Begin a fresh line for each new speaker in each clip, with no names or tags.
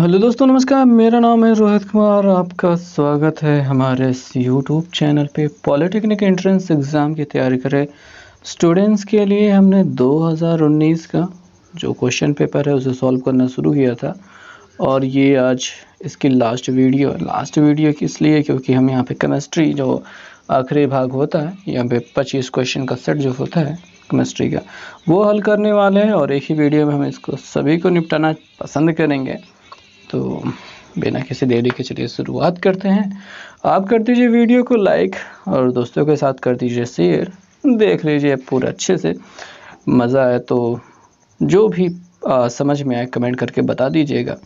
Hello दोस्तों, नमस्कार। मेरा नाम है रोहित कुमार। आपका स्वागत है हमारे इस यूट्यूब चैनल पे। पॉलिटेक्निक एंट्रेंस एग्ज़ाम की तैयारी करें स्टूडेंट्स के लिए हमने 2019 का जो क्वेश्चन पेपर है उसे सॉल्व करना शुरू किया था। और ये आज इसकी लास्ट वीडियो इसलिए क्योंकि हम यहाँ पे केमिस्ट्री जो आखिरी भाग होता है, यहाँ पे 25 क्वेश्चन का सेट जो होता है केमिस्ट्री का, वो हल करने वाले हैं और एक ही वीडियो में हम इसको सभी को निपटाना पसंद करेंगे। तो बिना किसी देरी के चलिए शुरुआत करते हैं। आप कर दीजिए वीडियो को लाइक और दोस्तों के साथ कर दीजिए शेयर। देख लीजिए पूरा अच्छे से, मज़ा आए तो जो भी समझ में आए कमेंट करके बता दीजिएगा।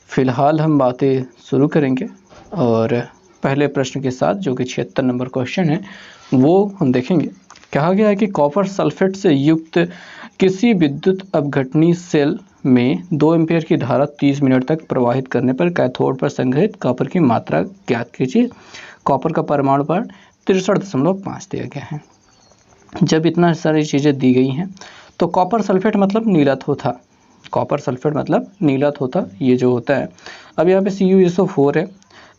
फ़िलहाल हम बातें शुरू करेंगे और पहले प्रश्न के साथ जो कि 76 नंबर क्वेश्चन है वो हम देखेंगे। कहा गया है कि कॉपर सल्फेट से युक्त किसी विद्युत अपघटनी सेल में 2 एम्पीयर की धारा 30 मिनट तक प्रवाहित करने पर कैथोड पर संग्रहित कॉपर की मात्रा ज्ञात कीजिए। कॉपर का परमाणु भार 63.5 दिया गया है। जब इतना सारी चीज़ें दी गई हैं तो कॉपर सल्फेट मतलब नीला थोथा, कॉपर सल्फेट मतलब नीला थोथा ये जो होता है। अब यहाँ पे CuSO4 है।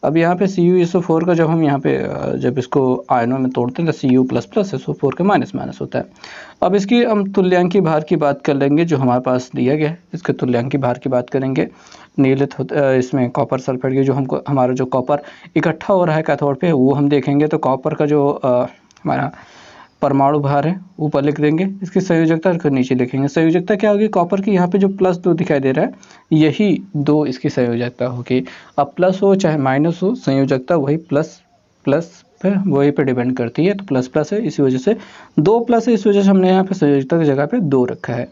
अब यहाँ पे CuSO4 का जब हम यहाँ पे जब इसको आयनों में तोड़ते हैं तो Cu++ SO4 का माइनस होता है। अब इसकी हम तुल्यांकी भार की बात कर लेंगे जो हमारे पास दिया गया है। इसके तुल्यांकी भार की बात करेंगे। नीलित इसमें कॉपर सल्फेट की जो हमको हमारा जो कॉपर इकट्ठा हो रहा है कैथोड पे वो हम देखेंगे। तो कॉपर का जो हमारा परमाणु भार है ऊपर लिख देंगे, इसकी संयोजकता को नीचे लिखेंगे। संयोजकता क्या होगी? कॉपर की यहाँ पे जो +2 दिखाई दे रहा है यही 2 इसकी संयोजकता होगी। अब प्लस हो चाहे माइनस हो, संयोजकता वही प्लस पे वही पे डिपेंड करती है। तो प्लस है, इसी वजह से 2 प्लस है, इस वजह से हमने यहाँ पे संयोजकता की जगह पे 2 रखा है।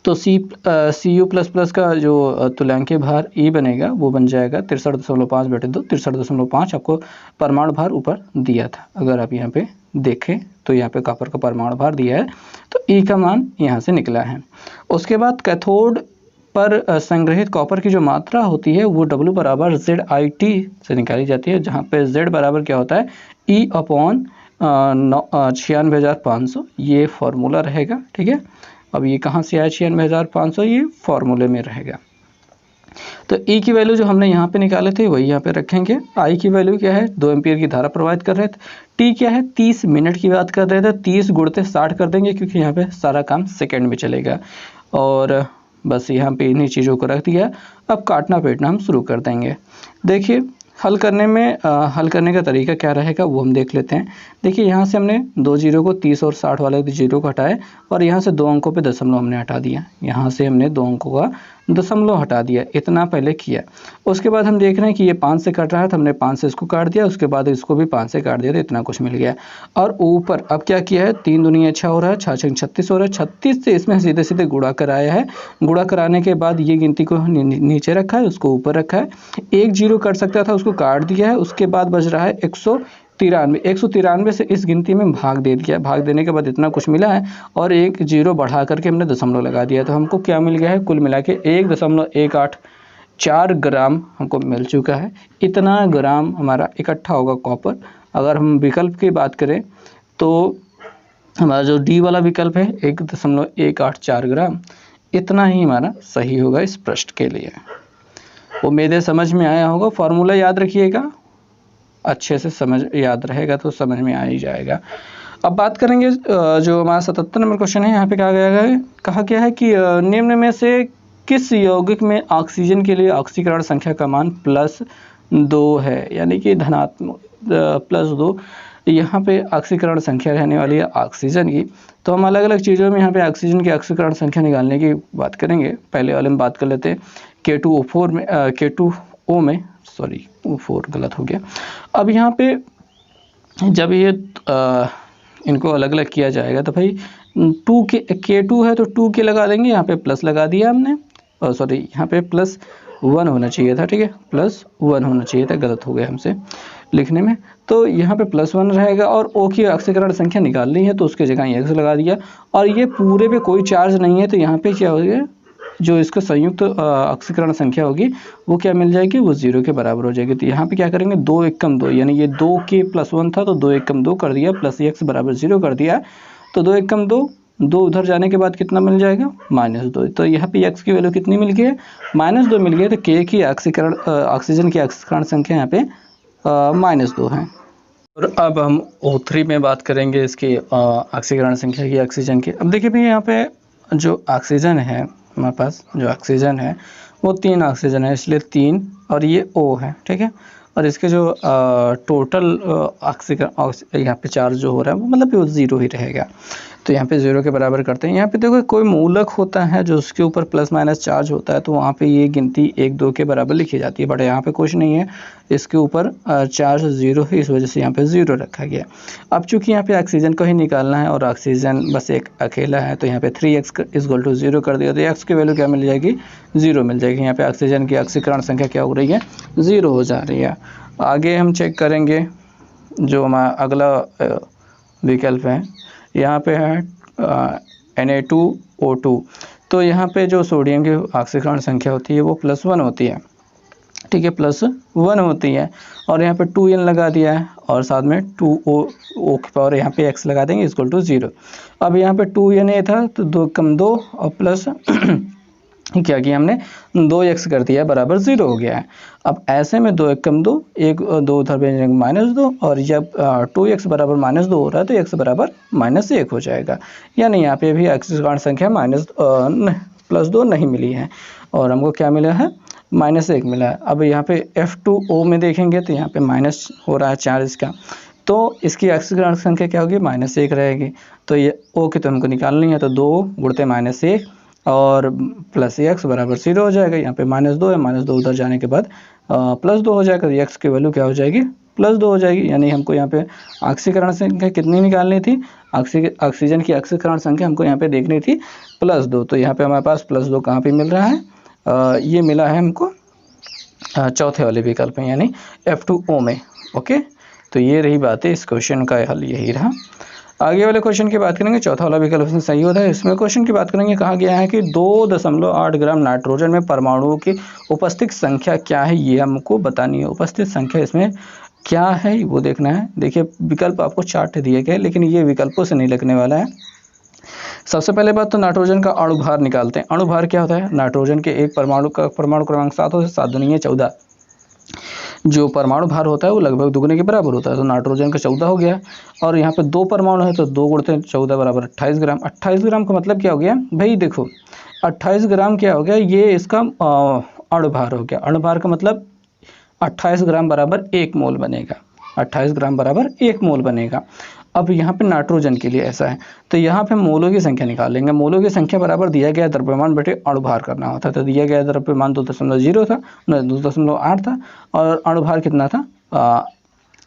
तो Cu++ का जो तुल्यांकीय भार E बनेगा वो बन जाएगा 63.5/2। 63.5 आपको परमाणु भार ऊपर दिया था। अगर आप यहाँ पे देखें तो यहाँ पे कॉपर का परमाणु भार दिया है तो E का मान यहाँ से निकला है। उसके बाद कैथोड पर संग्रहित कॉपर की जो मात्रा होती है वो W बराबर ZIT से निकाली जाती है, जहाँ पे Z बराबर क्या होता है E/96,500 ये फॉर्मूला रहेगा। ठीक है, अब ये कहाँ से आया 96,500? ये फॉर्मूले में रहेगा। तो E की वैल्यू जो हमने यहाँ पे निकाले थे वही यहाँ पे रखेंगे। I की वैल्यू क्या है? 2 एम्पीयर की धारा प्रवाहित कर रहे थे। T क्या है? 30 मिनट की बात कर रहे थे। 30 गुणित 60 कर देंगे क्योंकि यहाँ पे सारा काम सेकंड में चलेगा। और बस यहाँ पे इन्हीं चीज़ों को रख दिया। अब काटना पीटना हम शुरू कर देंगे। देखिए हल करने का तरीका क्या रहेगा वो हम देख लेते हैं। देखिए यहाँ से हमने 2 जीरो को 30 और 60 वाले जीरो को हटाए और यहाँ से 2 अंकों पे दशमलव हमने हटा दिया। यहाँ से हमने 2 अंकों का दशमलव हटा दिया, इतना पहले किया। उसके बाद हम देख रहे हैं कि ये 5 से कट रहा है तो हमने 5 से इसको काट दिया, उसके बाद इसको भी 5 से काट दिया तो इतना कुछ मिल गया। और ऊपर अब क्या किया है? 3 दूनी 6 हो रहा है, 6 6 36 हो रहा है। 36 से इसमें सीधे सीधे गुणा कराया है। गुणा कराने के बाद ये गिनती को नीचे रखा है, उसको ऊपर रखा है। 1 जीरो कट सकता था, उसको काट दिया है। उसके बाद बच रहा है 193 से इस गिनती में भाग दे दिया। भाग देने के बाद इतना कुछ मिला है और 1 जीरो बढ़ा करके हमने दशमलव लगा दिया। तो हमको क्या मिल गया है? कुल मिला के 1.184 ग्राम हमको मिल चुका है। इतना ग्राम हमारा इकट्ठा होगा कॉपर। अगर हम विकल्प की बात करें तो हमारा जो डी वाला विकल्प है 1.184 ग्राम, इतना ही हमारा सही होगा इस प्रश्न के लिए। उम्मीद है समझ में आया होगा। फॉर्मूला याद रखिएगा, अच्छे से समझ याद रहेगा तो समझ में आ ही जाएगा। अब बात करेंगे जो हमारा 77 नंबर क्वेश्चन है। यहाँ पे कहा गया है कि निम्न में से किस यौगिक में ऑक्सीजन के लिए ऑक्सीकरण संख्या का मान +2 है, यानी कि धनात्मक +2 यहाँ पे ऑक्सीकरण संख्या रहने वाली है ऑक्सीजन की। तो हम अलग अलग चीज़ों में यहाँ पे ऑक्सीजन की ऑक्सीकरण संख्या निकालने की बात करेंगे। पहले वाले में बात कर लेते हैं K2O4 में K2O में सॉरी O4 गलत हो गया। अब यहाँ पे जब ये इनको अलग अलग किया जाएगा तो भाई K2 है तो 2 के लगा देंगे, यहाँ पे प्लस लगा दिया हमने। सॉरी यहाँ पे +1 होना चाहिए था। ठीक है, +1 होना चाहिए था, गलत हो गया हमसे लिखने में। तो यहाँ पे +1 रहेगा और O की ऑक्सीकरण संख्या निकालनी है तो उसके जगह X लगा दिया। और ये पूरे पे कोई चार्ज नहीं है तो यहाँ पे क्या हो गया? जो इसका संयुक्त ऑक्सीकरण संख्या होगी वो क्या मिल जाएगी? वो 0 के बराबर हो जाएगी। तो यहाँ पे क्या करेंगे? 2 एकम 2, यानी ये 2 के +1 था तो 2 एकम 2 कर दिया, +X बराबर 0 कर दिया। तो 2 एकम 2 2 उधर जाने के बाद कितना मिल जाएगा, -2। तो यहाँ पे x की वैल्यू कितनी मिल गई है, -2 मिल गई है। तो K की ऑक्सीजन की ऑक्सीकरण संख्या यहाँ पे -2 है। और अब हम O3 में बात करेंगे इसकी ऑक्सीकरण संख्या की, ऑक्सीजन की। अब देखिए भाई यहाँ पे जो ऑक्सीजन है हमारे पास, जो ऑक्सीजन है वो 3 ऑक्सीजन है, इसलिए 3 और ये O है, ठीक है। और इसके जो टोटल ऑक्सीकरण यहाँ पे चार्ज जो हो रहा है वो मतलब वो 0 ही रहेगा। तो यहाँ पे 0 के बराबर करते हैं। यहाँ पे देखो कोई मूलक होता है जो उसके ऊपर प्लस माइनस चार्ज होता है, तो वहाँ पे ये गिनती 1 2 के बराबर लिखी जाती है। बट यहाँ पे कुछ नहीं है, इसके ऊपर चार्ज 0 है, इस वजह से यहाँ पे 0 रखा गया। अब चूंकि यहाँ पे ऑक्सीजन को ही निकालना है और ऑक्सीजन बस एक अकेला है, तो यहाँ पे 3x = 0 कर दिया, तो x की वैल्यू क्या मिल जाएगी, 0 मिल जाएगी। यहाँ पे ऑक्सीजन की ऑक्सीकरण संख्या क्या हो रही है, 0 हो जा रही है। आगे हम चेक करेंगे जो हमारा अगला विकल्प है, यहाँ पे है Na2O2। तो यहाँ पे जो सोडियम की ऑक्सीकरण संख्या होती है वो +1 होती है, ठीक है, +1 होती है। और यहाँ पे 2n लगा दिया है और साथ में 2O की पावर यहाँ पे x लगा देंगे = 0। अब यहाँ पे 2Na था तो 2 कम 2 और प्लस क्या किया हमने, 2x कर दिया बराबर 0 हो गया है। अब ऐसे में 2 1 कम 2, 1 2 उधर भेजेंगे -2, और जब 2x बराबर -2 हो रहा है तो x बराबर -1 हो जाएगा। यानी यहाँ पे भी ऑक्सीकरण संख्या +2 नहीं मिली है और हमको क्या मिला है, -1 मिला है। अब यहाँ पे F2O में देखेंगे तो यहाँ पे माइनस हो रहा है चार्ज का, तो इसकी ऑक्सीकरण संख्या क्या होगी, -1 रहेगी। तो ये O की तो हमको निकालनी है, तो 2 गुणते -1 और प्लस x बराबर 0 हो जाएगा। यहाँ पे -2 है, -2 उधर जाने के बाद +2 हो जाएगा, तो x की वैल्यू क्या हो जाएगी, +2 हो जाएगी। यानी हमको यहाँ पे ऑक्सीकरण संख्या कितनी निकालनी थी, ऑक्सीजन की ऑक्सीकरण संख्या हमको यहाँ पे देखनी थी +2। तो यहाँ पे हमारे पास +2 कहाँ पे मिल रहा है, ये मिला है हमको चौथे वाले विकल्प में, यानी F2O में। ओके, तो ये रही बात है, इस क्वेश्चन का हल यही रहा। आगे वाले क्वेश्चन की बात करेंगे, चौथा वाला विकल्प इसमें सही होता है। इसमें क्वेश्चन की बात करेंगे, कहा गया है कि 2.8 ग्राम नाइट्रोजन में परमाणुओं की उपस्थित संख्या क्या है, ये हमको बतानी है। उपस्थित संख्या इसमें क्या है वो देखना है। देखिए विकल्प आपको चार्ट दिए गए, लेकिन ये विकल्पों से नहीं लगने वाला है। सबसे पहले बात तो नाइट्रोजन का अणुभार निकालते हैं। अणुभार क्या होता है, नाइट्रोजन के एक परमाणु का परमाणु क्रमांक 7 होता है, 7 दूनी 14। जो परमाणु भार होता है वो लगभग दुगने के बराबर होता है, तो नाइट्रोजन का 14 हो गया। और यहाँ पे 2 परमाणु है तो 2 गुणते 14 बराबर 28 ग्राम। 28 ग्राम का मतलब क्या हो गया भाई, देखो 28 ग्राम क्या हो गया, ये इसका अणुभार हो गया। अणुभार का मतलब 28 ग्राम बराबर 1 मोल बनेगा, 28 ग्राम बराबर 1 मोल बनेगा। अब यहाँ पे नाइट्रोजन के लिए ऐसा है, तो यहाँ पे मोलों की संख्या निकाल लेंगे। मोलों की संख्या बराबर दिया गया द्रव्यमान बटे अणुभार करना होता है। तो दिया गया द्रव्यमान 2.0 था, 2.8 था, और अणुभार कितना था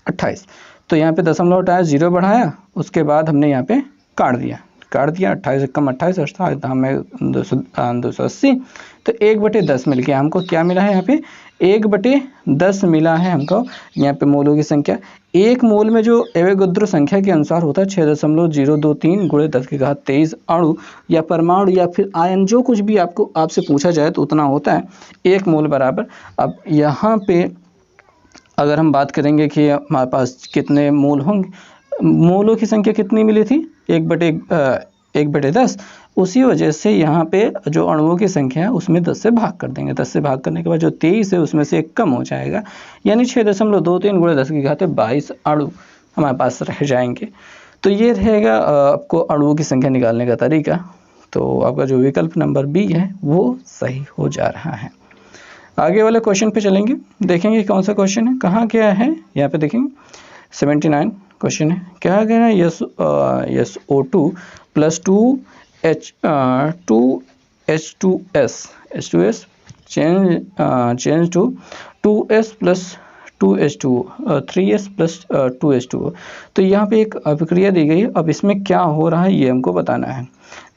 28। तो यहाँ पे दशमलव हटाया, 0 बढ़ाया, उसके बाद हमने यहाँ पे काट दिया 28 कम 28 अर्थात हमें 280। तो 1/10 मिल गया हमको। क्या मिला है यहाँ पे, 1/10 मिला है हमको। यहाँ पे मोलों की संख्या, एक मोल में जो एवोगैड्रो संख्या के अनुसार होता है 6.023 × 10⁻23 अणु या परमाणु या फिर आयन, जो कुछ भी आपसे पूछा जाए तो उतना होता है 1 मोल बराबर। अब यहाँ पे अगर हम बात करेंगे कि हमारे पास कितने मोल होंगे, मोलों की संख्या कितनी मिली थी, 1/10। उसी वजह से यहाँ पे जो अणुओं की संख्या है उसमें 10 से भाग कर देंगे। 10 से भाग करने के बाद जो 23 है उसमें से 1 कम हो जाएगा, यानी 6.23 × 10⁻22 अणु हमारे पास रह जाएंगे। तो ये रहेगा आपको अणुओं की संख्या निकालने का तरीका। तो आपका जो विकल्प नंबर बी है वो सही हो जा रहा है। आगे वाले क्वेश्चन पे चलेंगे, देखेंगे कौन सा क्वेश्चन है, कहाँ क्या है। यहाँ पे देखेंगे 79 क्वेश्चन है, क्या कहना है, SO2 + 2H2S change to 2S + 2H2O 3S + 2H2O। तो यहाँ पे एक अभिक्रिया दी गई है। अब इसमें क्या हो रहा है ये हमको बताना है।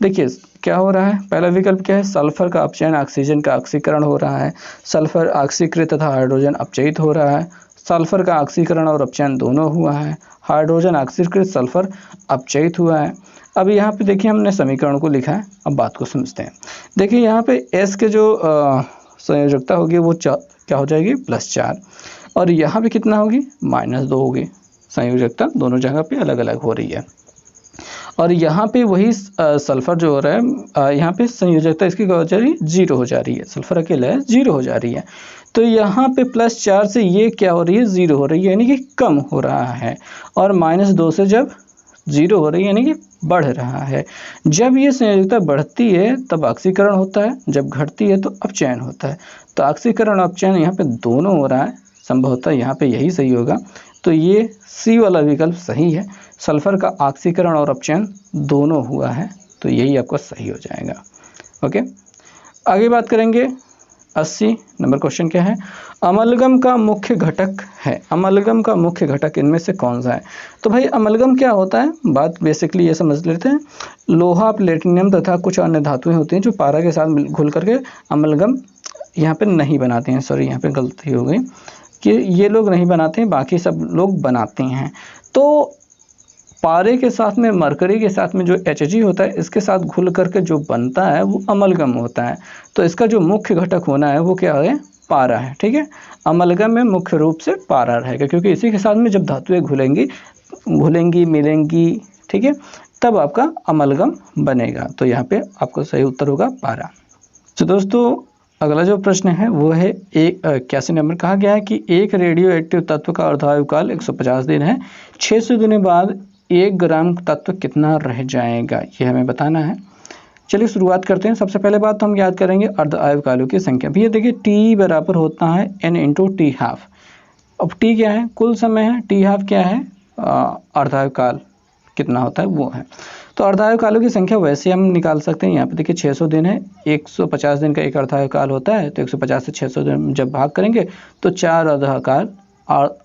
देखिए क्या हो रहा है, पहला विकल्प क्या है, सल्फर का अपचयन ऑक्सीजन का ऑक्सीकरण हो रहा है। सल्फर ऑक्सीकृत तथा हाइड्रोजन अपचयित हो रहा है। सल्फर का ऑक्सीकरण और अपचयन दोनों हुआ है। हाइड्रोजन ऑक्सीकृत, सल्फर अपचयित हुआ है। अब यहाँ पे देखिए हमने समीकरण को लिखा है, अब बात को समझते हैं। देखिए यहाँ पे S के जो संयोजकता होगी वो क्या हो जाएगी, +4, और यहाँ पे कितना होगी, -2 होगी। संयोजकता दोनों जगह पे अलग अलग हो रही है। और यहाँ पे वही सल्फर जो हो रहा है, यहाँ पे संयोजकता इसकी क्या हो जा रही है, 0 हो जा रही है, सल्फर अकेला है 0 हो जा रही है। तो यहाँ पे +4 से ये क्या हो रही है, 0 हो रही है, यानी कि कम हो रहा है। और -2 से जब 0 हो रही है यानी कि बढ़ रहा है। जब ये संयोजकता बढ़ती है तब ऑक्सीकरण होता है, जब घटती है तो अपचयन होता है। तो ऑक्सीकरण अपचयन यहाँ पे दोनों हो रहा है, संभवतः यहाँ पे यही सही होगा। तो ये सी वाला विकल्प सही है, सल्फर का ऑक्सीकरण और अपचयन दोनों हुआ है, तो यही आपका सही हो जाएगा। ओके, आगे बात करेंगे। 80 नंबर क्वेश्चन क्या है, अमलगम का मुख्य घटक है, अमलगम का मुख्य घटक इनमें से कौन सा है। तो भाई अमलगम क्या होता है, बात बेसिकली ये समझ लेते हैं। लोहा, प्लेटिनम तथा कुछ अन्य धातुएं होती हैं जो पारा के साथ घुल करके अमलगम यहाँ पे नहीं बनाते हैं, सॉरी यहाँ पे गलती हो गई कि ये लोग नहीं बनाते हैं, बाकी सब लोग बनाते हैं। तो पारे के साथ में, मरकरी के साथ में जो Hg होता है, इसके साथ घुल करके जो बनता है वो अमलगम होता है। तो इसका जो मुख्य घटक होना है वो क्या है, पारा है। ठीक है, अमलगम में मुख्य रूप से पारा रहेगा, क्योंकि इसी के साथ में जब धातुएं घुलेंगी मिलेंगी, ठीक है, तब आपका अमलगम बनेगा। तो यहाँ पे आपका सही उत्तर होगा पारा। तो दोस्तों अगला जो प्रश्न है वो है 81 नंबर। कहा गया है कि एक रेडियो एक्टिव तत्व का अर्धायु काल 150 दिन है, 600 दिनों बाद 1 ग्राम तत्व कितना रह जाएगा, ये हमें बताना है। चलिए शुरुआत करते हैं। सबसे पहले बात तो हम याद करेंगे अर्धायु कालों की संख्या। भैया देखिए T बराबर होता है N × T½ अब T क्या है, कुल समय है, T½ क्या है, अर्धायु काल कितना होता है वो है। तो अर्धायु कालों की संख्या वैसे हम निकाल सकते हैं। यहाँ पे देखिए 600 दिन है, 150 दिन का एक अर्धायु काल होता है, तो 150 से 600 दिन जब भाग करेंगे तो 4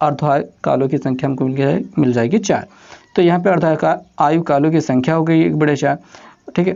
अर्धायु कालों की संख्या हमको मिल जाएगी 4। तो यहाँ पे अर्धायु कालों की संख्या हो गई 1/4, ठीक है,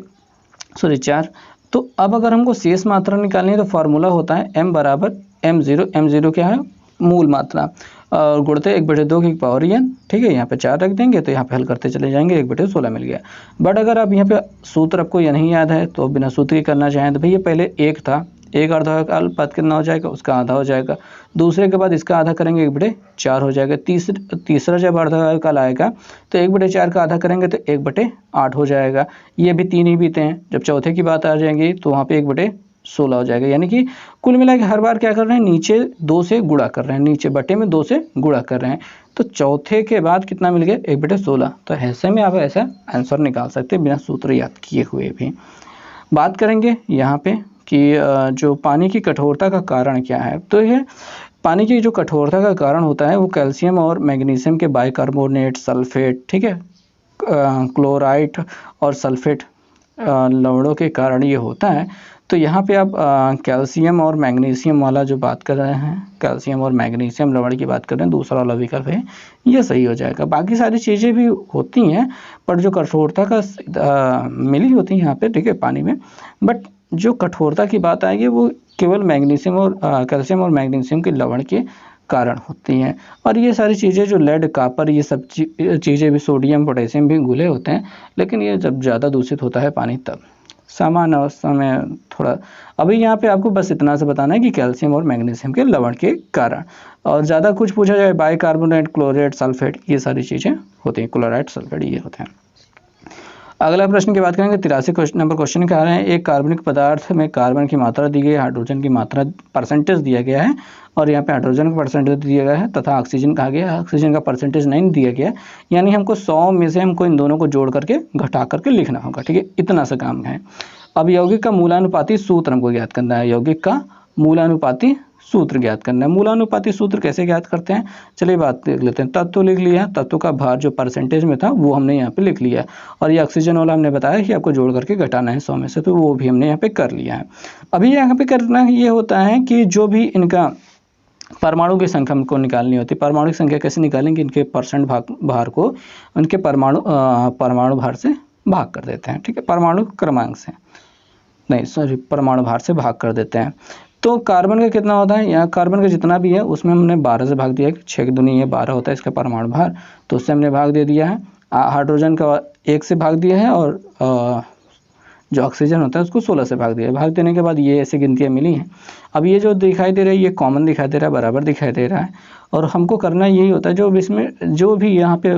सॉरी 4। तो अब अगर हमको शेष मात्रा निकालनी है तो फार्मूला होता है m बराबर m0। m0 क्या है, मूल मात्रा, और गुणते 1/2 की पावर n, ठीक है। यहाँ पे 4 रख देंगे तो यहाँ पे हल करते चले जाएंगे, 1/16 मिल गया। बट अगर आप यहाँ पे सूत्र आपको यह नहीं याद है तो बिना सूत्र के करना चाहें तो भैया पहले 1 था, 1 अर्धायु काल पद कितना हो जाएगा, उसका आधा हो जाएगा, दूसरे के बाद इसका आधा करेंगे 1/4 हो जाएगा, तीसरा जब अर्धायु काल आएगा तो 1/4 का आधा करेंगे तो 1/8 हो जाएगा। ये भी 3 ही बीते हैं। जब चौथे की बात आ जाएगी तो वहाँ पे 1/16 हो जाएगा। यानी कि कुल मिला के हर बार क्या कर रहे हैं, नीचे 2 से गुणा कर रहे हैं, नीचे बटे में 2 से गुणा कर रहे हैं। तो चौथे के बाद कितना मिल गया, 1/16। तो ऐसे में आप ऐसा आंसर निकाल सकते हैं बिना सूत्र याद किए हुए भी। बात करेंगे यहाँ पे कि जो पानी की कठोरता का कारण क्या है। तो ये पानी की जो कठोरता का कारण होता है वो कैल्शियम और मैग्नीशियम के बाइकार्बोनेट, सल्फेट, ठीक है, क्लोराइड और सल्फेट लवणों के कारण ये होता है। तो यहाँ पे आप कैल्शियम और मैग्नीशियम वाला जो बात कर रहे हैं, कैल्शियम और मैग्नीशियम लवण की बात कर रहे हैं, दूसरा वाला विकल्प है, ये सही हो जाएगा। बाकी सारी चीज़ें भी होती हैं पर जो कठोरता का मिली होती है यहाँ पे, ठीक है, पानी में, बट जो कठोरता की बात आएगी वो केवल मैग्नीशियम और कैल्शियम और मैग्नीशियम के लवण के कारण होती हैं। और ये सारी चीज़ें जो लेड, कॉपर, ये सब चीज़ें भी, सोडियम, पोटेशियम भी घुले होते हैं, लेकिन ये जब ज़्यादा दूषित होता है पानी तब। सामान्य अवस्था में थोड़ा, अभी यहाँ पे आपको बस इतना से बताना है कि कैल्शियम और मैग्नीशियम के लवण के कारण। और ज़्यादा कुछ पूछा जाए, बाइकार्बोनेट, क्लोरेट, सल्फेट, ये सारी चीज़ें होती हैं, क्लोराइड, सल्फेट, ये होते हैं। अगला प्रश्न की बात करेंगे। 83 नंबर क्वेश्चन कह रहे हैं एक कार्बनिक पदार्थ में कार्बन की मात्रा दी गई है, हाइड्रोजन की मात्रा परसेंटेज दिया गया है, और यहाँ पे हाइड्रोजन का परसेंटेज दिया गया है तथा ऑक्सीजन कहा गया है, ऑक्सीजन का परसेंटेज नहीं दिया गया। यानी हमको 100 में से हमको इन दोनों को जोड़ करके घटा करके लिखना होगा, ठीक है, इतना सा काम है। अब यौगिक का मूलानुपाती सूत्र हमको ज्ञात करना है, यौगिक का मूलानुपाती सूत्र ज्ञात करना है। मूलानुपाती सूत्र कैसे ज्ञात करते हैं, चलिए बात देख लेते हैं। तत्व लिख लिया, तत्व का भार जो परसेंटेज में था वो हमने यहाँ पे लिख लिया, और ये ऑक्सीजन वाला हमने बताया कि आपको जोड़ करके घटाना है 100 में से, तो वो भी हमने यहाँ पे कर लिया है। अभी यहाँ पे करना ये होता है कि जो भी इनका परमाणु की संख्या हमको निकालनी होती है। परमाणु की संख्या कैसे निकालेंगे, इनके परसेंट भार को उनके परमाणु भार से भाग कर देते हैं, ठीक है, परमाणु क्रमांक से नहीं, सॉरी, परमाणु भार से भाग कर देते हैं। तो कार्बन का कितना होता है, यहाँ कार्बन का जितना भी है उसमें हमने 12 से भाग दिया, 6 दूनी ये 12 होता है इसका परमाणु भार, तो उससे हमने भाग दे दिया है। हाइड्रोजन का 1 से भाग दिया है, और जो ऑक्सीजन होता है उसको 16 से भाग दिया, भाग देने के बाद ये ऐसी गिनतियाँ मिली हैं। अब ये जो दिखाई दे रहा है ये कॉमन दिखाई दे रहा है, बराबर दिखाई दे रहा है, और हमको करना यही होता है जो भी इसमें जो भी यहाँ पे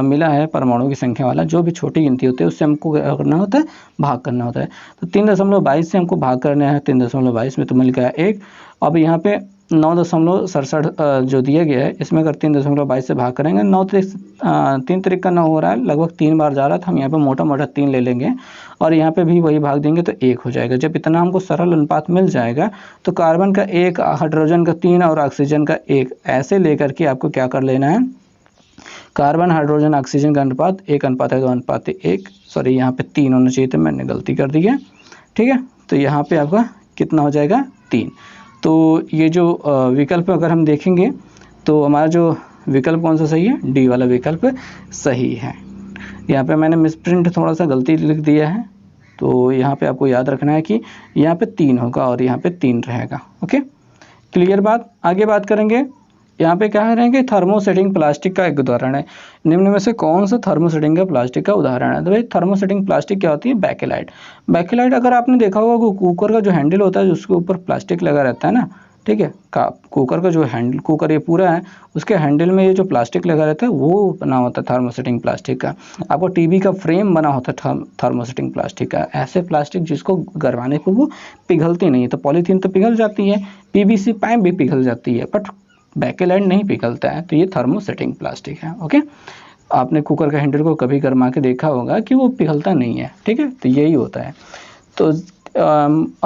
मिला है परमाणु की संख्या वाला, जो भी छोटी गिनती होती है उससे हमको क्या करना होता है, भाग करना होता है। तो 3.22 से हमको भाग करना है, 3.22 में तो मिल गया 1। अब यहाँ पे 9.67 जो दिया गया है इसमें अगर 3.22 से भाग करेंगे, 3 तरीक का 9 हो रहा है, लगभग 3 बार जा रहा था, हम यहाँ पे मोटा मोटा 3 ले लेंगे और यहाँ पे भी वही भाग देंगे तो 1 हो जाएगा। जब इतना हमको सरल अनुपात मिल जाएगा तो कार्बन का 1, हाइड्रोजन का 3 और ऑक्सीजन का 1, ऐसे लेकर के आपको क्या कर लेना है, कार्बन हाइड्रोजन ऑक्सीजन का अनुपात 1:2:1, सॉरी यहाँ पे 3 होना चाहिए था, मैंने गलती कर दी है, ठीक है। तो यहाँ पे आपका कितना हो जाएगा, 3। तो ये जो विकल्प अगर हम देखेंगे तो हमारा जो विकल्प कौन सा सही है, डी वाला विकल्प सही है। यहाँ पे मैंने मिसप्रिंट थोड़ा सा गलती लिख दिया है, तो यहाँ पे आपको याद रखना है कि यहाँ पे 3 होगा और यहाँ पे 3 रहेगा। ओके, क्लियर बात। आगे बात करेंगे, यहाँ पे क्या रहेंगे, थर्मोसेटिंग प्लास्टिक का एक उदाहरण है, निम्न में से कौन सा थर्मोसेटिंग का प्लास्टिक का उदाहरण है। तो भाई थर्मोसेटिंग प्लास्टिक क्या होती है, बैकेलाइट। बैकेलाइट अगर आपने देखा होगा कुकर का जो हैंडल होता है उसके ऊपर प्लास्टिक लगा रहता है ना, ठीक है, कुकर का जो हैंडल, कुकर ये पूरा है, उसके हैंडल में ये जो प्लास्टिक लगा रहता है वो बना होता है थर्मोसेटिंग प्लास्टिक का। आपको टीवी का फ्रेम बना होता है थर्मोसेटिंग प्लास्टिक का, ऐसे प्लास्टिक जिसको गरमाने पर वो पिघलती नहीं है। तो पॉलीथीन तो पिघल जाती है, पीवीसी पाइप भी पिघल जाती है, बट बैकेलाइट नहीं पिघलता है, तो ये थर्मोसेटिंग प्लास्टिक है। ओके, आपने कुकर का हैंडल को कभी गरमा के देखा होगा कि वो पिघलता नहीं है, ठीक है, तो यही होता है। तो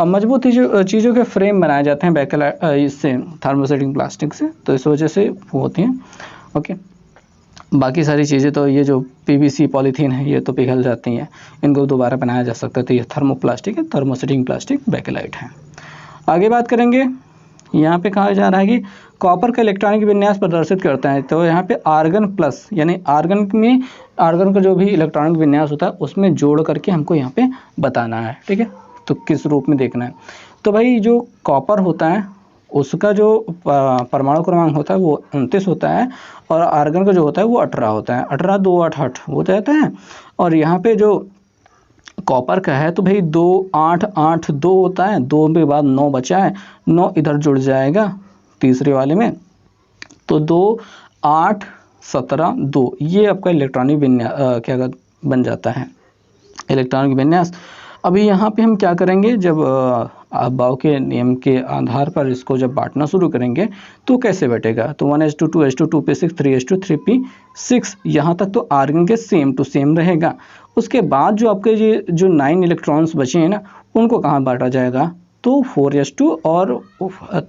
मजबूत चीज़ों के फ्रेम बनाए जाते हैं बैकेलाइट इससे, थर्मोसेटिंग प्लास्टिक से, तो इस वजह से वो होती हैं। ओके, बाकी सारी चीज़ें तो ये जो पीवीसी पॉलीथीन है ये तो पिघल जाती हैं, इनको दोबारा बनाया जा सकता है, तो ये थर्मोप्लास्टिक है, थर्मोसेटिंग प्लास्टिक बैकेलाइट है। आगे बात करेंगे, यहाँ पे कहा जा रहा है कि कॉपर का इलेक्ट्रॉनिक विन्यास प्रदर्शित करता है। तो यहाँ पे आर्गन प्लस, यानी आर्गन में आर्गन का जो भी इलेक्ट्रॉनिक विन्यास होता है उसमें जोड़ करके हमको यहाँ पे बताना है, ठीक है। तो किस रूप में देखना है, तो भाई जो कॉपर होता है उसका जो परमाणु क्रमांक होता है वो 29 होता है, और आर्गन का जो होता है वो 18 होता है, 18 2 8 8 वो रहता है। और यहाँ पे जो कॉपर का है तो भाई 2 8 8 2 होता है, 2 के बाद 9 बचा है, 9 इधर जुड़ जाएगा तीसरे वाले में, तो 2 8 17 2, ये आपका इलेक्ट्रॉनिक विन्यास क्या बन जाता है, इलेक्ट्रॉनिक विन्यास। अभी यहाँ पे हम क्या करेंगे, जब अभाव के नियम के आधार पर इसको जब बांटना शुरू करेंगे तो कैसे बैठेगा, तो 1:2 2:2 2p6 3:3 3p6, यहाँ तक तो आर्गन के सेम टू सेम रहेगा। उसके बाद जो आपके ये जो 9 इलेक्ट्रॉन्स बचे हैं ना, उनको कहाँ बांटा जाएगा, तो 4:2 और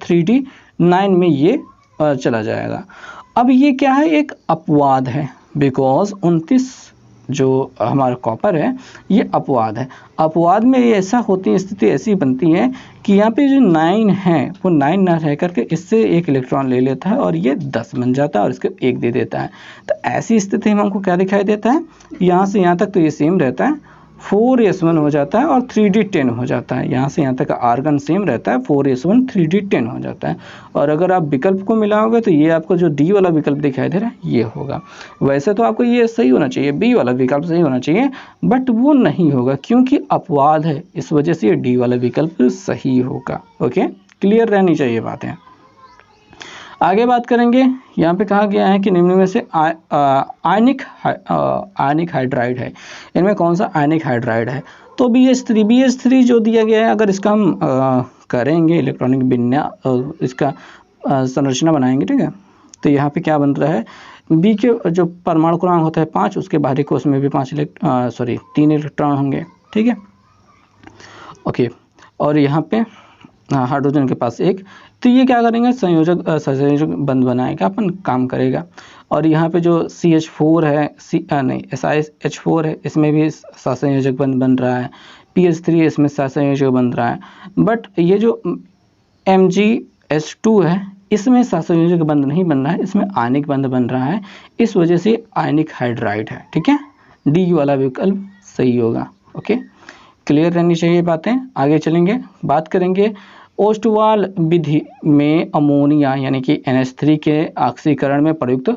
3d9 में ये चला जाएगा। अब ये क्या है, एक अपवाद है, बिकॉज 29 जो हमारा कॉपर है ये अपवाद है। अपवाद में ये ऐसा होती है, स्थिति ऐसी बनती है कि यहाँ पे जो 9 है वो 9 ना रह करके इससे एक इलेक्ट्रॉन ले लेता है और ये 10 बन जाता है और इसको 1 दे देता है। तो ऐसी स्थिति में हमको क्या दिखाई देता है, यहाँ से यहाँ तक तो ये सेम रहता है, 4s1 हो जाता है और 3d10 हो जाता है। यहाँ से यहाँ तक आर्गन सेम रहता है, 4s1 3d10 हो जाता है। और अगर आप विकल्प को मिलाओगे तो ये आपको जो डी वाला विकल्प दिखाई दे रहा है ये होगा। वैसे तो आपको ये सही होना चाहिए, बी वाला विकल्प सही होना चाहिए, बट वो नहीं होगा क्योंकि अपवाद है, इस वजह से ये डी वाला विकल्प सही होगा। ओके, क्लियर रहनी चाहिए बातें। आगे बात करेंगे, यहाँ पे कहा गया है कि निम्न में से आयनिक हाइड्राइड है, इनमें कौन सा आयनिक हाइड्राइड है, तो BH3 जो दिया गया है, अगर इसका हम करेंगे इलेक्ट्रॉनिक विन्यास, इसका संरचना बनाएंगे, ठीक है, तो यहाँ पे क्या बन रहा है, बी के जो परमाणु क्रमांक होता है 5, उसके बाहरी कोश में भी 3 इलेक्ट्रॉन होंगे, ठीक है। ओके, और यहाँ पे हाइड्रोजन के पास 1, तो ये क्या करेंगे, संयोजक बंध बनाएगा, अपन काम करेगा। और यहाँ पे जो CH4 है, SiH4 है, इसमें भी सहसंयोजक बंध बन रहा है, PH3 इसमें सहसंयोजक बन रहा है, बट ये जो MgS2 है इसमें सहसंयोजक बंध नहीं बन रहा है, इसमें आयनिक बंध बन रहा है, इस वजह से आयनिक हाइड्राइड है, ठीक है। डी वाला विकल्प सही होगा। ओके, क्लियर रहनी चाहिए बातें। आगे चलेंगे, बात करेंगे ओस्टवाल विधि में अमोनिया यानी कि NH3 के ऑक्सीकरण में प्रयुक्त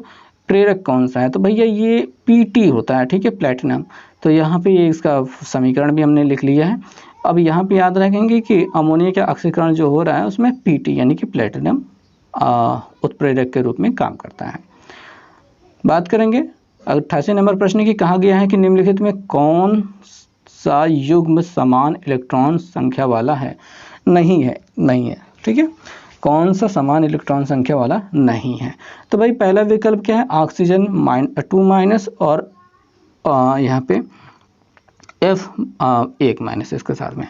प्रेरक कौन सा है, तो भैया ये Pt होता है, ठीक है, प्लेटिनम। तो यहाँ पे ये इसका समीकरण भी हमने लिख लिया है। अब यहाँ पे याद रखेंगे कि अमोनिया का ऑक्सीकरण जो हो रहा है उसमें पीटी यानी कि प्लेटिनम उत्प्रेरक के रूप में काम करता है। बात करेंगे 88 नंबर प्रश्न की, कहा गया है कि निम्नलिखित में कौन सा युग्म समान इलेक्ट्रॉन संख्या वाला है? नहीं है, ठीक है। कौन सा समान इलेक्ट्रॉन संख्या वाला नहीं है? तो भाई पहला विकल्प क्या है, ऑक्सीजन 2- और यहाँ पे F1- इसके साथ में।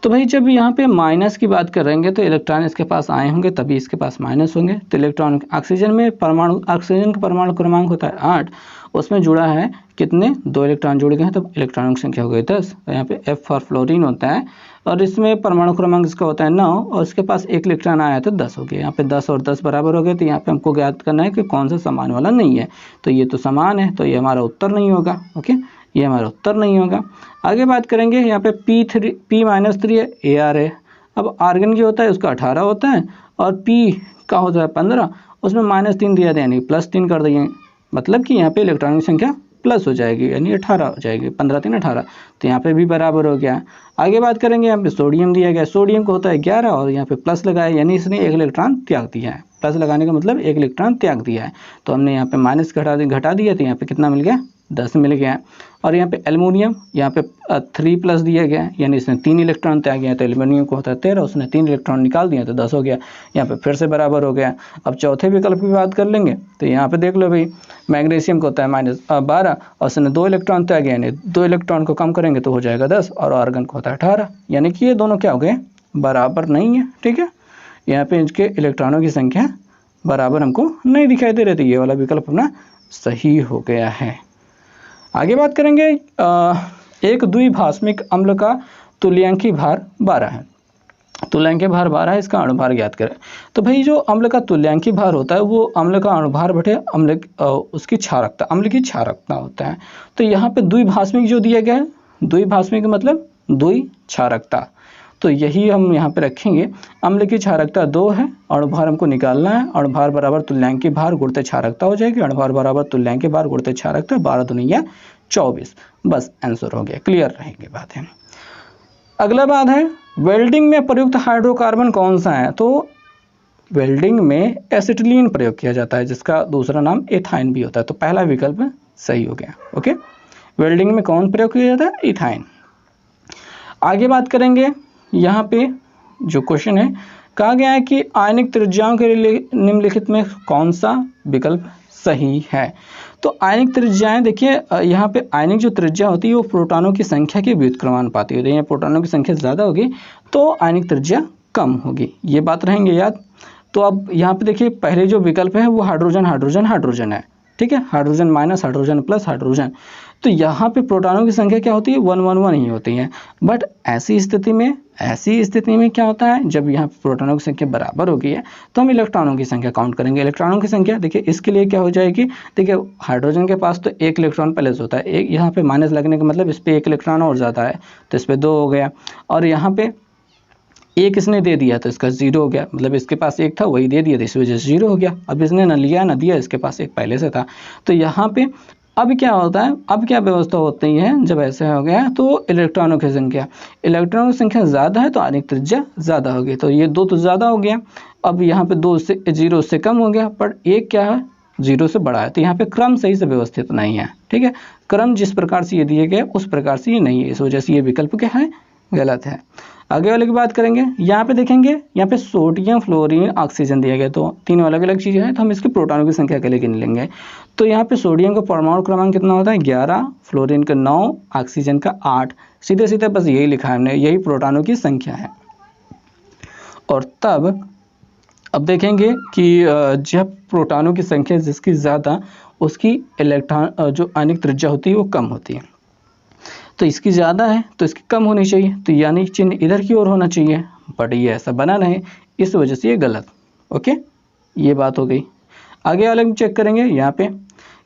तो भाई जब यहाँ पे माइनस की बात करेंगे तो इलेक्ट्रॉन इसके पास आए होंगे तभी इसके पास माइनस होंगे। तो इलेक्ट्रॉन ऑक्सीजन में ऑक्सीजन का परमाणु क्रमांक होता है 8, उसमें जुड़ा है कितने, 2 इलेक्ट्रॉन जुड़ गए हैं, तो इलेक्ट्रॉनों की संख्या हो गई 10। तो यहाँ पे F फॉर फ्लोरीन होता है और इसमें परमाणु क्रमांक इसका होता है 9 और उसके पास 1 इलेक्ट्रॉन आया तो 10 हो गया। यहाँ पे 10 और 10 बराबर हो गए। तो यहाँ पे हमको ज्ञात करना है कि कौन सा समान वाला नहीं है। तो ये तो समान है, तो ये हमारा उत्तर नहीं होगा। ओके, ये हमारा उत्तर नहीं होगा। आगे बात करेंगे, यहाँ पे P-3 है, AR है। अब आर्गन जो होता है उसका 18 होता है और P का होता है 15, उसमें -3 दिया यानी +3 कर देंगे, मतलब कि यहाँ पे इलेक्ट्रॉन की संख्या प्लस हो जाएगी यानी 18 हो जाएगी, 15-3 18। तो यहाँ पे भी बराबर हो गया। आगे बात करेंगे, यहाँ पे सोडियम दिया गया, सोडियम को होता है 11 और यहाँ पे प्लस लगाया यानी इसने 1 इलेक्ट्रॉन त्याग दिया है। प्लस लगाने का मतलब 1 इलेक्ट्रॉन त्याग दिया है। तो हमने यहाँ पे माइनस घटा दिया तो यहाँ पे कितना मिल गया, 10 मिल गया। और यहाँ पे एल्युमिनियम, यहाँ पे 3+ दिया गया यानी इसने 3 इलेक्ट्रॉन त्याग गया, तो एल्युमिनियम को होता है 13, उसने 3 इलेक्ट्रॉन निकाल दिया तो 10 हो गया। यहाँ पे फिर से बराबर हो गया। अब चौथे विकल्प की बात कर लेंगे तो यहाँ पे देख लो भाई, मैग्नीशियम को होता है -12 और उसने 2 इलेक्ट्रॉन त्याग गया यानी 2 इलेक्ट्रॉन को कम करेंगे तो हो जाएगा 10 और आर्गन को होता है 18, यानी कि ये दोनों क्या हो गए, बराबर नहीं है। ठीक है, यहाँ पे इनके इलेक्ट्रॉनों की संख्या बराबर हमको नहीं दिखाई दे रही थी। ये वाला विकल्प अपना सही हो गया है। आगे बात करेंगे, एक द्विभाषमिक अम्ल का तुल्यांकी भार 12 है। तुल्यांकी भार 12 है, इसका अणुभार ज्ञात करें। तो भाई जो अम्ल का तुल्यांकी भार होता है वो अम्ल का अणुभार बटे अम्ल उसकी क्षारकता, अम्ल की क्षारकता होता है। तो यहाँ पे द्विभाषमिक जो दिया गया है, द्विभाषमिक मतलब द्वि क्षारकता, तो यही हम यहाँ पे रखेंगे। अम्ल की क्षारकता 2 है, अणुभार हमको निकालना है। अणुभार बराबर तुल्यांकी भार गुणित क्षारकता हो जाएगी। अणुभार बराबर तुल्यांकी भार गुणित क्षारकता, 12 दूनी 24। बस आंसर हो गया, क्लियर रहेंगे बात है। अगला बात है, वेल्डिंग में प्रयुक्त हाइड्रोकार्बन कौन सा है? तो वेल्डिंग में एसिटिलीन प्रयोग किया जाता है जिसका दूसरा नाम एथाइन भी होता है। तो पहला विकल्प सही हो गया। ओके, वेल्डिंग में कौन प्रयोग किया जाता है? एथाइन। आगे बात करेंगे, यहाँ पे जो क्वेश्चन है, कहा गया है कि आयनिक त्रिज्याओं के लिए निम्नलिखित में कौन सा विकल्प सही है? तो आयनिक त्रिज्याएं देखिए, यहाँ पे आयनिक जो त्रिज्या होती है वो प्रोटॉनों की संख्या के व्युत्क्रमानुपाती होती है। यहाँ प्रोटॉनों की संख्या ज़्यादा होगी तो आयनिक त्रिज्या कम होगी, ये बात रहेंगे याद। तो अब यहाँ पे देखिए, पहले जो विकल्प है वो हाइड्रोजन हाइड्रोजन हाइड्रोजन है, ठीक है, hydrogen minus hydrogen plus hydrogen. तो यहाँ पे प्रोटॉनों की संख्या क्या होती है, 1 1 1 ही होती है। बट ऐसी स्थिति में क्या होता है, जब यहाँ पे प्रोटॉनों की संख्या बराबर होगी है तो हम इलेक्ट्रॉनों की संख्या काउंट करेंगे। इलेक्ट्रॉनों की संख्या देखिए, इसके लिए क्या हो जाएगी, देखिए हाइड्रोजन के पास तो 1 इलेक्ट्रॉन पहले से होता है, एक यहाँ पे माइनस लगने का मतलब इस पर 1 इलेक्ट्रॉन और ज़्यादा है तो इस पर 2 हो गया, और यहाँ पे 1 इसने दे दिया तो इसका 0 हो गया, मतलब इसके पास 1 था वही दे दिया तो इस वजह से 0 हो गया। अब इसने न लिया न दिया, इसके पास 1 पहले से था। तो यहाँ पे अब क्या होता है, अब क्या व्यवस्था होती है जब ऐसे हो गया, तो इलेक्ट्रॉनों की संख्या ज़्यादा है तो आयनिक त्रिज्या ज़्यादा होगी। तो ये 2 तो ज़्यादा हो गया, अब यहाँ पे 2 से 0 से कम हो गया, पर 1 क्या है, 0 से बड़ा है। तो यहाँ पे क्रम सही से व्यवस्थित नहीं है, ठीक है, क्रम जिस प्रकार से ये दिए गए उस प्रकार से ये नहीं है, इस वजह से ये विकल्प क्या है, गलत है। आगे वाले की बात करेंगे, यहाँ पे देखेंगे, यहाँ पे सोडियम फ्लोरीन ऑक्सीजन दिया गया, तो 3 अलग अलग चीज़ें हैं, तो हम इसके प्रोटॉनों की संख्या के लिए गिन लेंगे। तो यहाँ पे सोडियम का परमाणु क्रमांक कितना होता है, 11, फ्लोरीन का 9, ऑक्सीजन का 8। सीधे सीधे बस यही लिखा है हमने, यही प्रोटॉनों की संख्या है। और तब अब देखेंगे कि जब प्रोटॉनों की संख्या जिसकी ज़्यादा, उसकी इलेक्ट्रॉन जो आयनिक त्रिज्या होती है वो कम होती है। तो इसकी ज़्यादा है तो इसकी कम होनी चाहिए, तो यानी चिन्ह इधर की ओर होना चाहिए, बट ये ऐसा बना नहीं, इस वजह से ये गलत। ओके, ये बात हो गई। आगे वाले में चेक करेंगे, यहाँ पे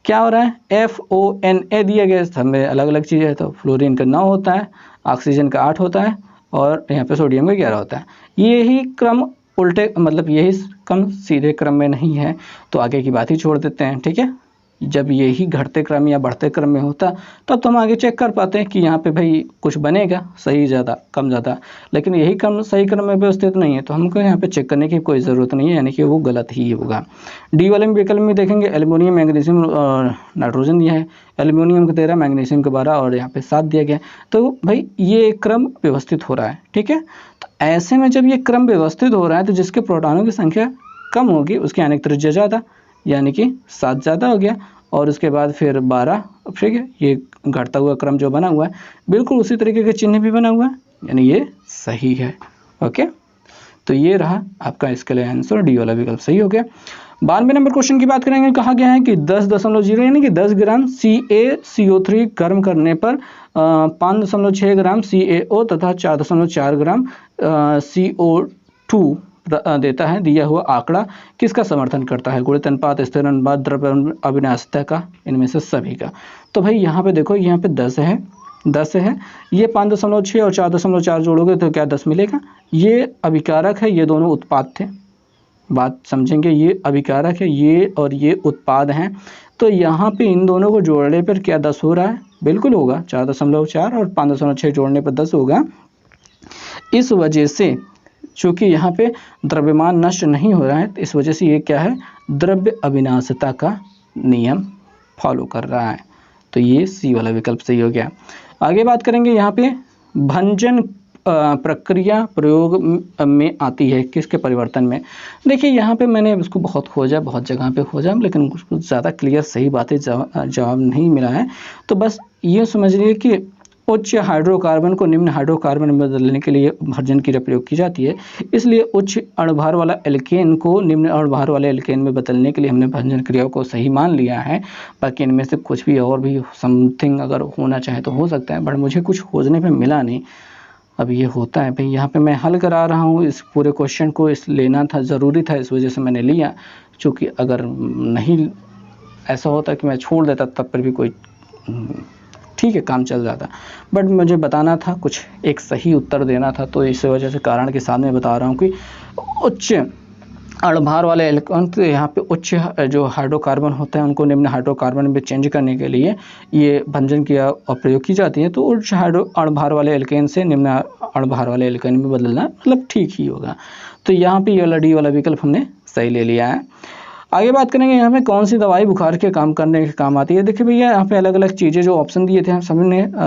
क्या हो रहा है, FONA दिया गया, हमें अलग अलग चीज़ें है। तो फ्लोरीन का 9 होता है, ऑक्सीजन का 8 होता है और यहाँ पे सोडियम का 11 होता है। यही क्रम उल्टे, मतलब यही क्रम सीधे क्रम में नहीं है, तो आगे की बात ही छोड़ देते हैं, ठीक है। जब यही घटते क्रम या बढ़ते क्रम में होता तब तो हम आगे चेक कर पाते हैं कि यहाँ पे भाई कुछ बनेगा सही ज़्यादा कम ज़्यादा, लेकिन यही क्रम सही क्रम में व्यवस्थित नहीं है तो हमको यहाँ पे चेक करने की कोई ज़रूरत नहीं है, यानी कि वो गलत ही होगा। डी वाले विकल्प में देखेंगे एल्युमिनियम, मैग्नीशियम और नाइट्रोजन दिया है, एल्युमिनियम का 13, मैग्नीशियम का 12 और यहाँ पे 7 दिया गया। तो भाई ये क्रम व्यवस्थित हो रहा है, ठीक है। तो ऐसे में जब ये क्रम व्यवस्थित हो रहा है तो जिसके प्रोटॉनों की संख्या कम होगी उसकी आने की त्रिज्या ज़्यादा, यानी कि 7 ज़्यादा हो गया, और उसके बाद फिर 12, ठीक है। ये घटता हुआ क्रम जो बना हुआ है बिल्कुल उसी तरीके का चिन्ह भी बना हुआ है, यानी ये सही है। ओके, तो ये रहा आपका इसके लिए आंसर, डी वाला विकल्प सही हो गया। 92 नंबर क्वेश्चन की बात करेंगे। कहा गया है कि 10.0 यानी कि 10 ग्राम CaCO3 गर्म करने पर 5.6 ग्राम CaO तथा 4.4 ग्राम CO2 देता है। दिया हुआ आंकड़ा किसका समर्थन करता है? गुणित अनुपात, स्थिर अनुपात, द्रव्य अविनाशिता का, इनमें से सभी का। तो भाई यहाँ पे देखो, यहाँ पे 10 है, ये 5.6 और 4.4 जोड़ोगे तो क्या 10 मिलेगा। ये अभिकारक है, ये दोनों उत्पाद थे, बात समझेंगे। ये अभिकारक है, ये और ये उत्पाद हैं। तो यहाँ पे इन दोनों को जोड़ने पर क्या 10 हो रहा है? बिल्कुल होगा, 4.4 और 5.6 जोड़ने पर 10 होगा। इस वजह से चूँकि यहाँ पे द्रव्यमान नष्ट नहीं हो रहा है, तो इस वजह से ये क्या है, द्रव्य अविनाशिता का नियम फॉलो कर रहा है। तो ये सी वाला विकल्प सही हो गया। आगे बात करेंगे, यहाँ पे भंजन प्रक्रिया प्रयोग में आती है किसके परिवर्तन में? देखिए यहाँ पे मैंने उसको बहुत खोजा, बहुत जगह पे खोजा, लेकिन उसको ज़्यादा क्लियर सही बातें जवाब नहीं मिला है। तो बस ये समझ लीजिए कि उच्च हाइड्रोकार्बन को निम्न हाइड्रोकार्बन में बदलने के लिए भंजन क्रिया प्रयोग की जाती है। इसलिए उच्च अणुभार वाला एल्केन को निम्न अणुभार वाले एल्केन में बदलने के लिए हमने भंजन क्रिया को सही मान लिया है। बाकी इनमें से कुछ भी और भी समथिंग अगर होना चाहे तो हो सकता है, बट मुझे कुछ खोजने पे मिला नहीं। अब ये होता है भाई, यहाँ पे मैं हल करा रहा हूँ इस पूरे क्वेश्चन को, इस लेना था, ज़रूरी था, इस वजह से मैंने लिया। चूँकि अगर नहीं ऐसा होता कि मैं छोड़ देता तब पर भी कोई ठीक है काम चल जाता, बट मुझे बताना था, कुछ एक सही उत्तर देना था, तो इस वजह से कारण के सामने बता रहा हूँ कि उच्च अणुभार वाले एल्केन, तो यहाँ पे उच्च जो हाइड्रोकार्बन होते हैं उनको निम्न हाइड्रोकार्बन में चेंज करने के लिए ये भंजन क्रिया प्रयोग की जाती है। तो उच्च अणुभार वाले एल्केन से निम्न अणुभार वाले एल्केन में बदलना मतलब ठीक ही होगा। तो यहाँ पे ये वाला डी वाला विकल्प हमने सही ले लिया है। आगे बात करेंगे, यहाँ पे कौन सी दवाई बुखार के काम करने के काम आती है? देखिए भैया, यहाँ पे अलग अलग चीज़ें जो ऑप्शन दिए थे हम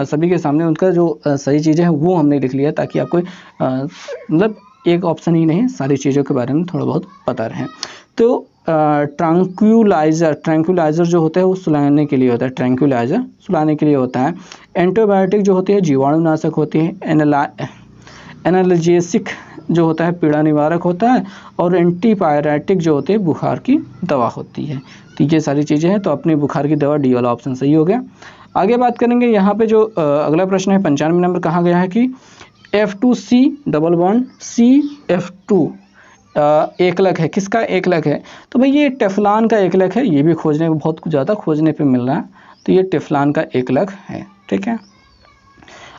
सभी के सामने उनका जो सही चीज़ें हैं वो हमने लिख लिया, ताकि आपको मतलब एक ऑप्शन ही नहीं, सारी चीज़ों के बारे में थोड़ा बहुत पता रहे। तो ट्रैंक्विलाइज़र जो होता है वो सुलाने के लिए होता है, ट्रैंक्विलाइज़र सुलाने के लिए होता है। एंटीबायोटिक जो होती है जीवाणुनाशक होती है। एनाल्जेसिक जो होता है पीड़ा निवारक होता है, और एंटीपायरेटिक जो होते हैं बुखार की दवा होती है। तो ये सारी चीज़ें हैं, तो अपनी बुखार की दवा डी वाला ऑप्शन सही हो गया। आगे बात करेंगे, यहाँ पे जो अगला प्रश्न है 95 नंबर, कहा गया है कि F2C डबल बॉन्ड CF2 एकलक है, किसका एकलक है? तो भाई ये टेफ्लॉन का एकलक है, ये भी खोजने को बहुत ज़्यादा खोजने पे मिल रहा है, तो ये टेफ्लॉन का एकलक है, ठीक है।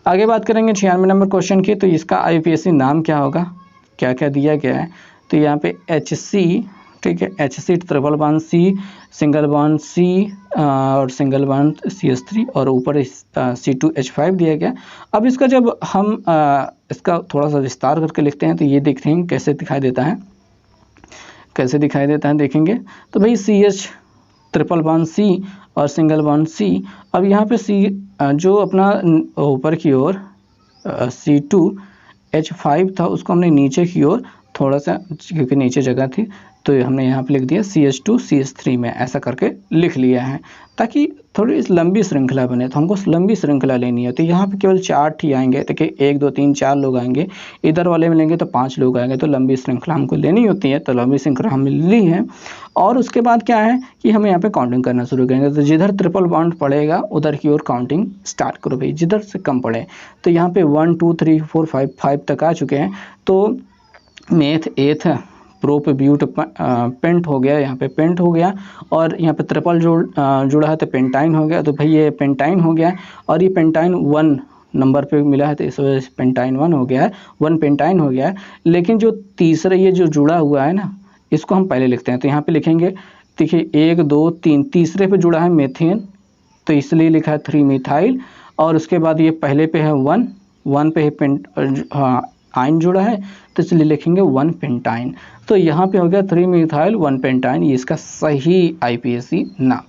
आगे बात करेंगे 96 नंबर क्वेश्चन की, तो इसका IUPAC नाम क्या होगा, क्या क्या दिया गया है? तो यहाँ पे HC, ठीक है, HC triple bond C, single bond C और सिंगल बॉन्ड CH3, और ऊपर C2H5 दिया गया। अब इसका जब हम इसका थोड़ा सा विस्तार करके लिखते हैं तो ये देखते हैं कैसे दिखाई देता है, देखेंगे। तो भाई CH ट्रिपल बॉन्ड C और सिंगल बॉन्ड C। अब यहाँ पे C जो अपना ऊपर की ओर C2H5 था उसको हमने नीचे की ओर थोड़ा सा, क्योंकि नीचे जगह थी तो हमने यहाँ पे लिख दिया CH2 CH3 में, ऐसा करके लिख लिया है ताकि थोड़ी इस लंबी श्रृंखला बने। तो हमको लंबी श्रृंखला लेनी है, तो यहाँ पे केवल 4 ही आएंगे, देखिए 1 2 3 4 लोग आएंगे, इधर वाले में लेंगे तो 5 लोग आएंगे, तो लंबी श्रृंखला हमको लेनी होती है। तो लंबी श्रृंखला हमें ली है, और उसके बाद क्या है कि हमें यहाँ पे काउंटिंग करना शुरू करेंगे। तो जिधर ट्रिपल बॉन्ड पड़ेगा उधर की ओर काउंटिंग स्टार्ट करो भाई, जिधर से कम पड़े। तो यहाँ पे 1 2 3 4 5 तक आ चुके हैं, तो मेथ एथ प्रोप ब्यूट पेंट हो गया, यहाँ पे पेंट हो गया, और यहाँ पे ट्रिपल जुड़ा है तो पेंटाइन हो गया। तो भाई ये पेंटाइन हो गया, और ये पेंटाइन 1 नंबर पे मिला है तो इस वजह से पेंटाइन 1 हो गया है, 1 पेंटाइन हो गया है। लेकिन जो तीसरा ये जो जुड़ा हुआ है ना, इसको हम पहले लिखते हैं। तो यहाँ पे लिखेंगे देखिए 1 2 3 तीसरे पे जुड़ा है मेथेन, तो इसलिए लिखा है 3 मिथाइल। और उसके बाद ये पहले पे है 1 पे है आयन जुड़ा है, तो इसलिए लिखेंगे 1 पेंटाइन। तो यहाँ पे हो गया 3 मिथाइल 1 पेंटाइन, ये इसका सही IPAC नाम।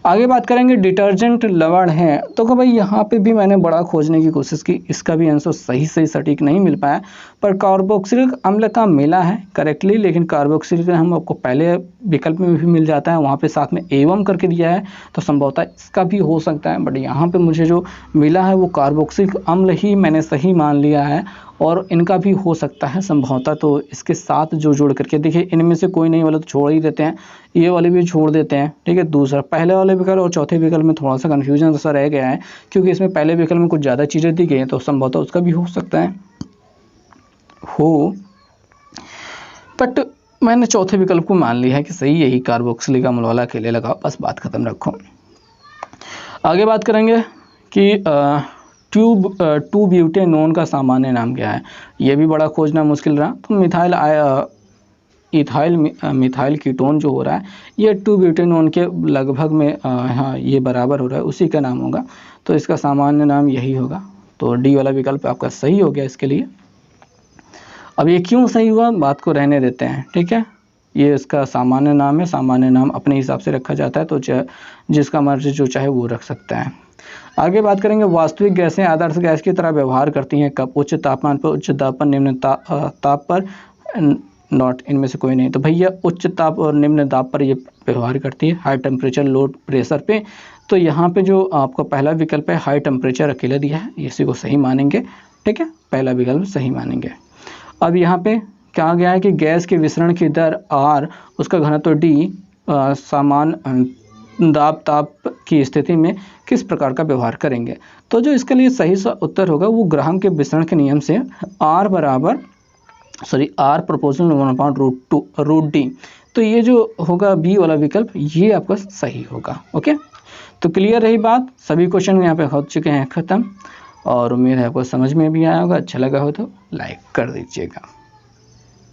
आगे बात करेंगे डिटर्जेंट लवण है, तो भाई यहाँ पे भी मैंने बड़ा खोजने की कोशिश की, इसका भी आंसर सही सटीक नहीं मिल पाया, पर कार्बोक्सिलिक अम्ल का मिला है करेक्टली, लेकिन कार्बोक्सिलिक हम आपको पहले विकल्प में भी मिल जाता है, वहाँ पे साथ में एवं करके दिया है, तो संभवतः इसका भी हो सकता है। बट यहाँ पे मुझे जो मिला है वो कार्बोक्सिलिक अम्ल ही मैंने सही मान लिया है, और इनका भी हो सकता है संभवतः। तो इसके साथ जो जोड़ करके देखिए, इनमें से कोई नहीं वाला तो छोड़ ही देते हैं, ये वाले भी छोड़ देते हैं, ठीक है। दूसरा पहले वाले विकल्प और चौथे विकल्प में थोड़ा सा कन्फ्यूजन सा रह गया है, क्योंकि इसमें पहले विकल्प में कुछ ज़्यादा चीज़ें दी गई हैं, तो संभवतः उसका भी हो सकता है बट मैंने चौथे विकल्प को मान लिया है कि सही यही कार्बोक्सिलिक अम्ल वाला अकेले लगाओ, बस बात खत्म रखो। आगे बात करेंगे कि 2 ब्यूटेनोन का सामान्य नाम क्या है। ये भी बड़ा खोजना मुश्किल रहा, तो मिथाइल कीटोन जो हो रहा है ये 2 ब्यूटेनोन के लगभग में हाँ ये बराबर हो रहा है, उसी का नाम होगा, तो इसका सामान्य नाम यही होगा। तो डी वाला विकल्प आपका सही हो गया इसके लिए। अब ये क्यों सही हुआ, बात को रहने देते हैं, ठीक है। ये इसका सामान्य नाम है, सामान्य नाम अपने हिसाब से रखा जाता है, तो जिसका मर्जी जो चाहे वो रख सकता है। आगे बात करेंगे वास्तविक गैसें आदर्श गैस की तरह व्यवहार करती हैं कब, उच्च तापमान पर, उच्च दाब पर, निम्न ताप पर, नॉट इनमें से कोई नहीं। तो भैया उच्च ताप और निम्न दाब पर ये व्यवहार करती है, हाई टेम्परेचर लो प्रेशर पे। तो यहाँ पे जो आपका पहला विकल्प है हाई टेम्परेचर अकेले दिया है, इसी को सही मानेंगे, ठीक है, पहला विकल्प सही मानेंगे। अब यहाँ पे कहा गया है कि गैस के विसरण की दर R, उसका घनत्व D समान दाब ताप की स्थिति में किस प्रकार का व्यवहार करेंगे। तो जो इसके लिए सही सा उत्तर होगा वो ग्राहम के विसरण के नियम से R प्रोपोर्शनल 1/√D। तो ये जो होगा बी वाला विकल्प ये आपका सही होगा। ओके, तो क्लियर रही बात, सभी क्वेश्चन यहाँ पे हो चुके हैं ख़त्म, और उम्मीद है आपको समझ में भी आया होगा। अच्छा लगा हो तो लाइक कर दीजिएगा।